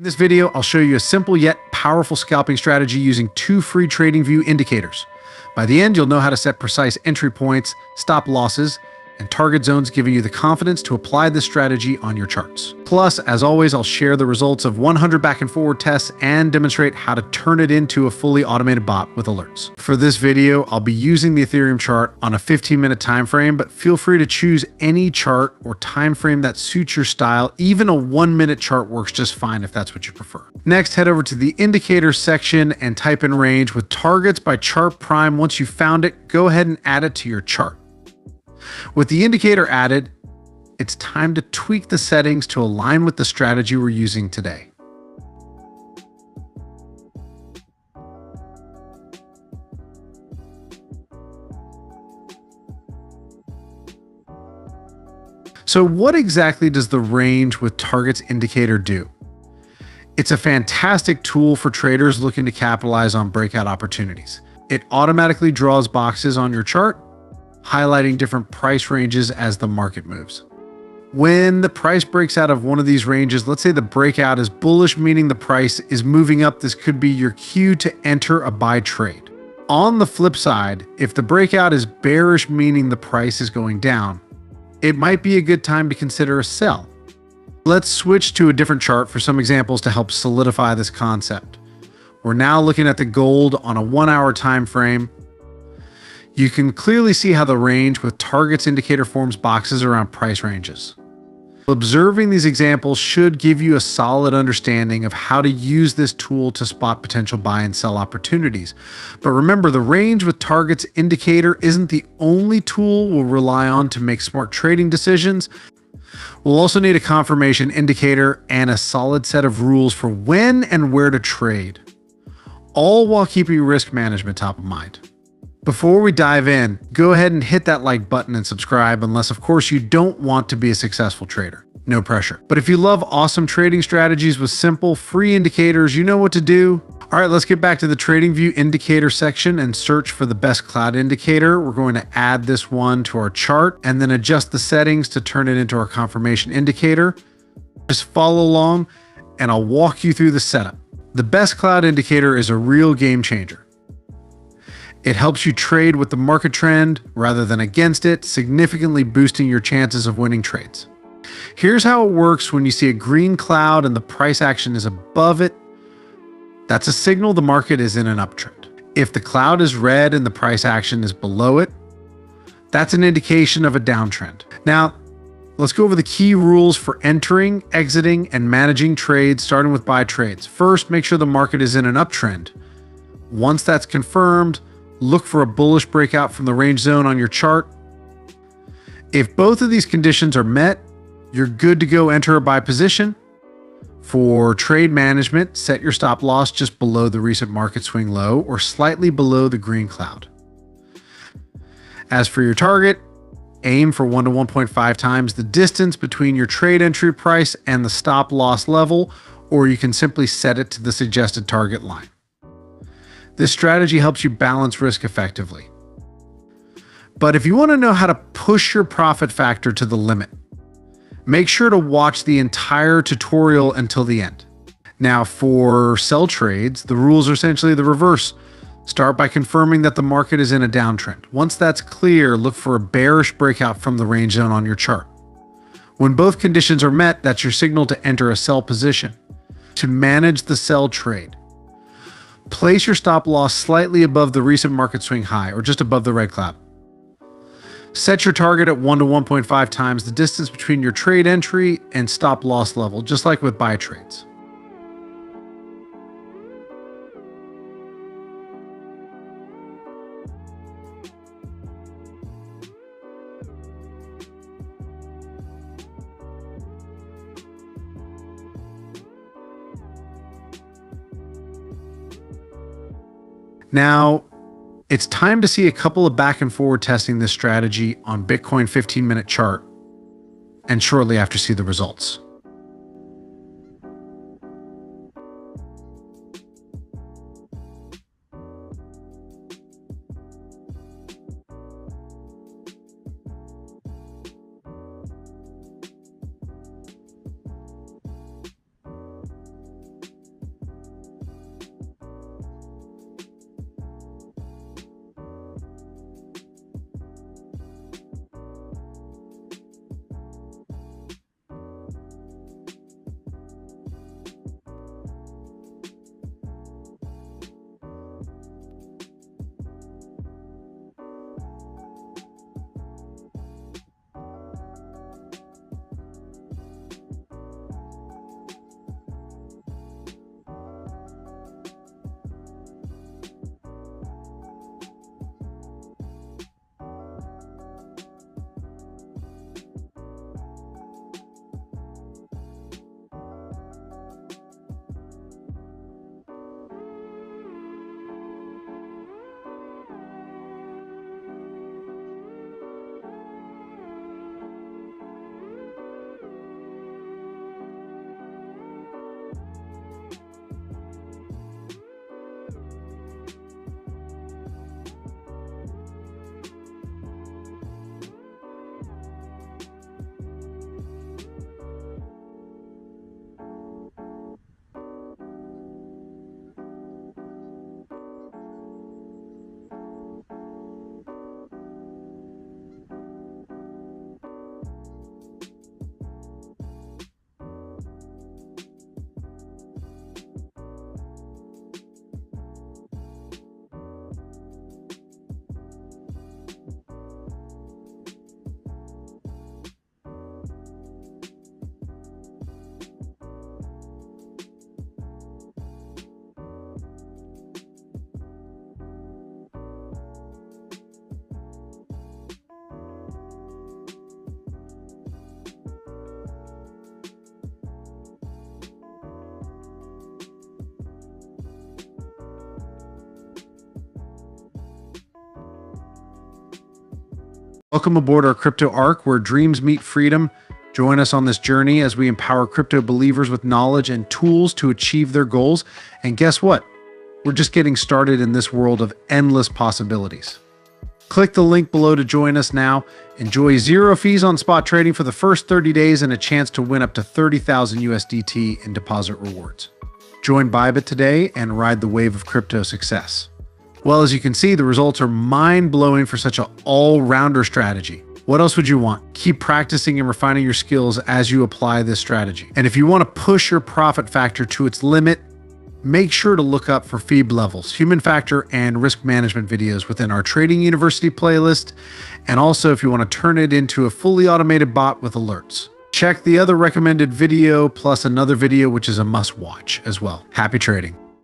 In this video, I'll show you a simple yet powerful scalping strategy using 2 free TradingView indicators. By the end, you'll know how to set precise entry points, stop losses, and target zones, giving you the confidence to apply this strategy on your charts. Plus, as always, I'll share the results of 100 back and forward tests and demonstrate how to turn it into a fully automated bot with alerts. For this video, I'll be using the Ethereum chart on a 15-minute time frame, but feel free to choose any chart or time frame that suits your style. Even a 1-minute chart works just fine if that's what you prefer. Next, head over to the indicators section and type in range with targets by chart prime. Once you've found it, go ahead and add it to your chart. With the indicator added, it's time to tweak the settings to align with the strategy we're using today. So what exactly does the range with targets indicator do? It's a fantastic tool for traders looking to capitalize on breakout opportunities. It automatically draws boxes on your chart, highlighting different price ranges as the market moves. When the price breaks out of one of these ranges, let's say the breakout is bullish, meaning the price is moving up, this could be your cue to enter a buy trade. On the flip side, if the breakout is bearish, meaning the price is going down, it might be a good time to consider a sell. Let's switch to a different chart for some examples to help solidify this concept. We're now looking at the gold on a 1-hour time frame. You can clearly see how the range with targets indicator forms boxes around price ranges. Observing these examples should give you a solid understanding of how to use this tool to spot potential buy and sell opportunities. But remember, the range with targets indicator isn't the only tool we'll rely on to make smart trading decisions. We'll also need a confirmation indicator and a solid set of rules for when and where to trade, all while keeping risk management top of mind. Before we dive in, go ahead and hit that like button and subscribe, unless of course you don't want to be a successful trader. No pressure. But if you love awesome trading strategies with simple, free indicators, you know what to do. All right, let's get back to the TradingView indicator section and search for the best cloud indicator. We're going to add this one to our chart and then adjust the settings to turn it into our confirmation indicator. Just follow along and I'll walk you through the setup. The best cloud indicator is a real game changer. It helps you trade with the market trend rather than against it, significantly boosting your chances of winning trades. Here's how it works when you see a green cloud and the price action is above it. That's a signal the market is in an uptrend. If the cloud is red and the price action is below it, that's an indication of a downtrend. Now, let's go over the key rules for entering, exiting, and managing trades, starting with buy trades. First, make sure the market is in an uptrend. Once that's confirmed, look for a bullish breakout from the range zone on your chart. If both of these conditions are met, you're good to go enter a buy position. For trade management, set your stop loss just below the recent market swing low or slightly below the green cloud. As for your target, aim for 1 to 1.5 times the distance between your trade entry price and the stop loss level, or you can simply set it to the suggested target line. This strategy helps you balance risk effectively. But if you want to know how to push your profit factor to the limit, make sure to watch the entire tutorial until the end. Now, for sell trades, the rules are essentially the reverse. Start by confirming that the market is in a downtrend. Once that's clear, look for a bearish breakout from the range zone on your chart. When both conditions are met, that's your signal to enter a sell position. To manage the sell trade, place your stop loss slightly above the recent market swing high or just above the red cloud. Set your target at 1 to 1.5 times the distance between your trade entry and stop loss level, just like with buy trades. Now, it's time to see a couple of back and forward testing this strategy on Bitcoin 15-minute chart, and shortly after see the results. Welcome aboard our crypto arc where dreams meet freedom. Join us on this journey as we empower crypto believers with knowledge and tools to achieve their goals. And guess what? We're just getting started in this world of endless possibilities. Click the link below to join us now. Enjoy 0 fees on spot trading for the first 30 days and a chance to win up to 30,000 USDT in deposit rewards. Join Bybit today and ride the wave of crypto success. Well, as you can see, the results are mind-blowing for such an all-rounder strategy. What else would you want? Keep practicing and refining your skills as you apply this strategy. And if you want to push your profit factor to its limit, make sure to look up for FEEB levels, human factor, and risk management videos within our Trading University playlist. And also, if you want to turn it into a fully automated bot with alerts. Check the other recommended video plus another video, which is a must watch as well. Happy trading.